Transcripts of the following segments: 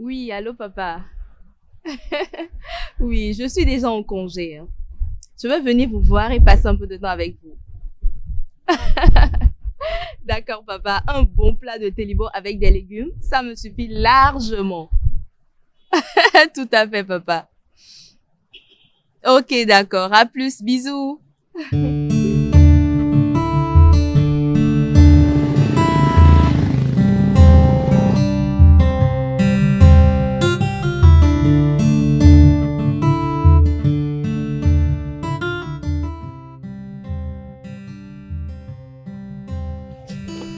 Oui, allô papa. Oui, je suis déjà en congé, hein. Je vais venir vous voir et passer un peu de temps avec vous. D'accord papa, un bon plat de télibo avec des légumes, ça me suffit largement. Tout à fait papa. Ok, d'accord, à plus, bisous.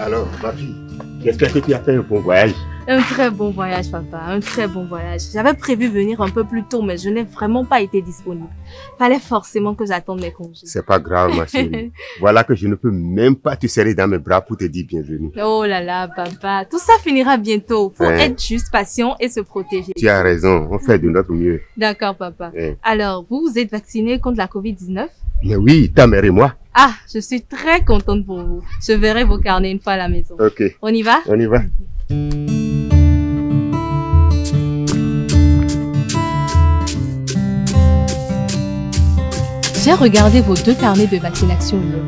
Alors, ma fille, j'espère que tu as fait un bon voyage. Un très bon voyage, papa. Un très bon voyage. J'avais prévu venir un peu plus tôt, mais je n'ai vraiment pas été disponible. Fallait forcément que j'attende mes congés. C'est pas grave, ma chérie. Voilà que je ne peux même pas te serrer dans mes bras pour te dire bienvenue. Oh là là, papa. Tout ça finira bientôt. Faut être juste patient et se protéger. Tu as raison. On fait de notre mieux. D'accord, papa. Alors, vous êtes vacciné contre la COVID-19? Mais oui, ta mère et moi. Ah, je suis très contente pour vous. Je verrai vos carnets une fois à la maison. Ok. On y va? On y va. J'ai regardé vos 2 carnets de vaccination hier.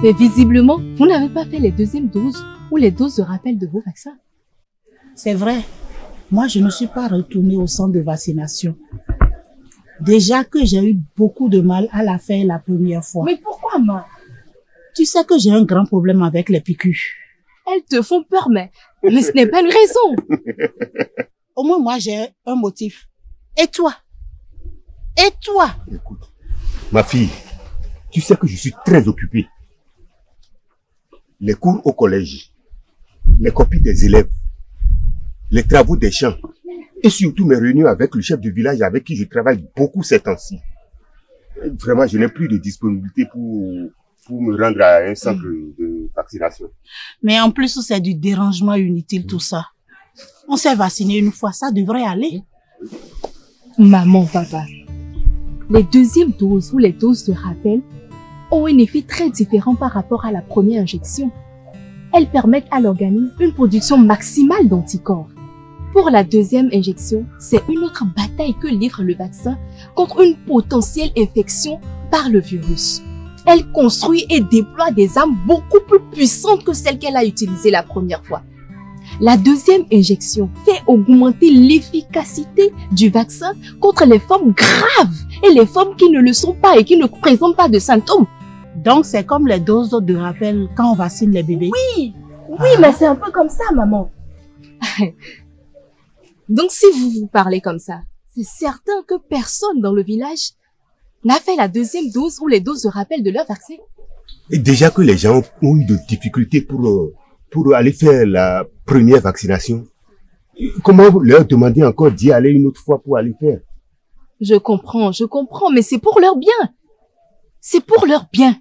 Mais visiblement, vous n'avez pas fait les deuxièmes doses ou les doses de rappel de vos vaccins. C'est vrai. Moi, je ne suis pas retournée au centre de vaccination. Déjà que j'ai eu beaucoup de mal à la faire la première fois. Mais pourquoi, ma? Tu sais que j'ai un grand problème avec les piqûres. Elles te font peur, mais ce n'est pas une raison. Au moins, moi, j'ai un motif. Et toi? Et toi? Écoute, ma fille, tu sais que je suis très occupé. Les cours au collège, les copies des élèves, les travaux des champs et surtout mes réunions avec le chef du village avec qui je travaille beaucoup ces temps-ci. Vraiment, je n'ai plus de disponibilité pour me rendre à un centre de vaccination. Mais en plus, c'est du dérangement inutile tout ça. On s'est vacciné une fois, ça devrait aller. Maman, papa, les deuxièmes doses ou les doses de rappel ont un effet très différent par rapport à la première injection. Elles permettent à l'organisme une production maximale d'anticorps. Pour la deuxième injection, c'est une autre bataille que livre le vaccin contre une potentielle infection par le virus. Elle construit et déploie des armes beaucoup plus puissantes que celles qu'elle a utilisées la première fois. La deuxième injection fait augmenter l'efficacité du vaccin contre les formes graves et les formes qui ne le sont pas et qui ne présentent pas de symptômes. Donc, c'est comme les doses de rappel quand on vaccine les bébés? Oui, mais c'est un peu comme ça, maman. Donc, si vous parlez comme ça, c'est certain que personne dans le village n'a fait la deuxième dose ou les doses de rappel de leur vaccin. Et déjà que les gens ont eu de difficultés pour aller faire la première vaccination, comment vous leur demandez encore d'y aller une autre fois pour aller faire? Je comprends, mais c'est pour leur bien. C'est pour leur bien.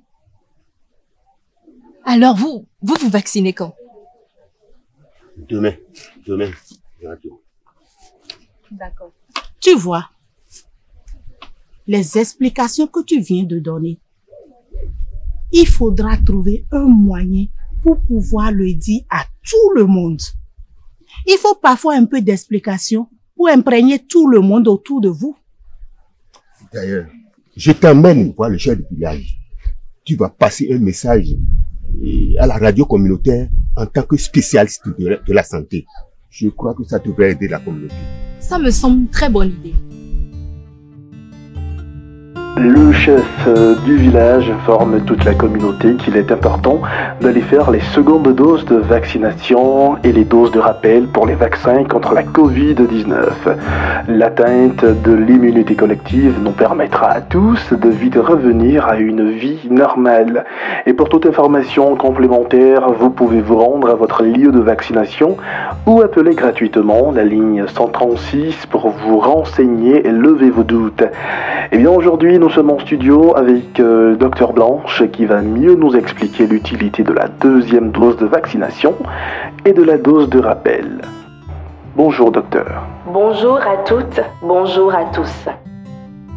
Alors vous vaccinez quand? Demain. D'accord. Tu vois, les explications que tu viens de donner, il faudra trouver un moyen pour pouvoir le dire à tout le monde. Il faut parfois un peu d'explication pour imprégner tout le monde autour de vous. D'ailleurs, je t'emmène voir le chef du village. Tu vas passer un message à la radio communautaire en tant que spécialiste de la santé. Je crois que ça devrait aider la communauté. Ça me semble une très bonne idée. Le chef du village informe toute la communauté qu'il est important d'aller faire les secondes doses de vaccination et les doses de rappel pour les vaccins contre la Covid-19. L'atteinte de l'immunité collective nous permettra à tous de vite revenir à une vie normale. Et pour toute information complémentaire, vous pouvez vous rendre à votre lieu de vaccination ou appeler gratuitement la ligne 136 pour vous renseigner et lever vos doutes. Et bien aujourd'hui, nous sommes en studio avec Dr Blanche qui va mieux nous expliquer l'utilité de la deuxième dose de vaccination et de la dose de rappel. Bonjour docteur. Bonjour à toutes, bonjour à tous.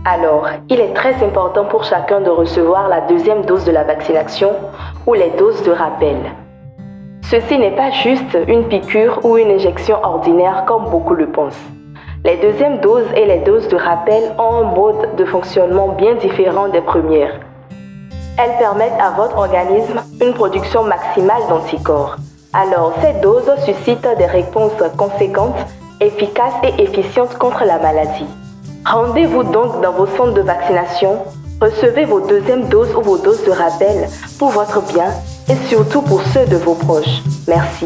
Alors, il est très important pour chacun de recevoir la deuxième dose de la vaccination ou les doses de rappel. Ceci n'est pas juste une piqûre ou une injection ordinaire comme beaucoup le pensent. Les deuxièmes doses et les doses de rappel ont un mode de fonctionnement bien différent des premières. Elles permettent à votre organisme une production maximale d'anticorps. Alors, ces doses suscitent des réponses conséquentes, efficaces et efficientes contre la maladie. Rendez-vous donc dans vos centres de vaccination. Recevez vos deuxièmes doses ou vos doses de rappel pour votre bien et surtout pour ceux de vos proches. Merci.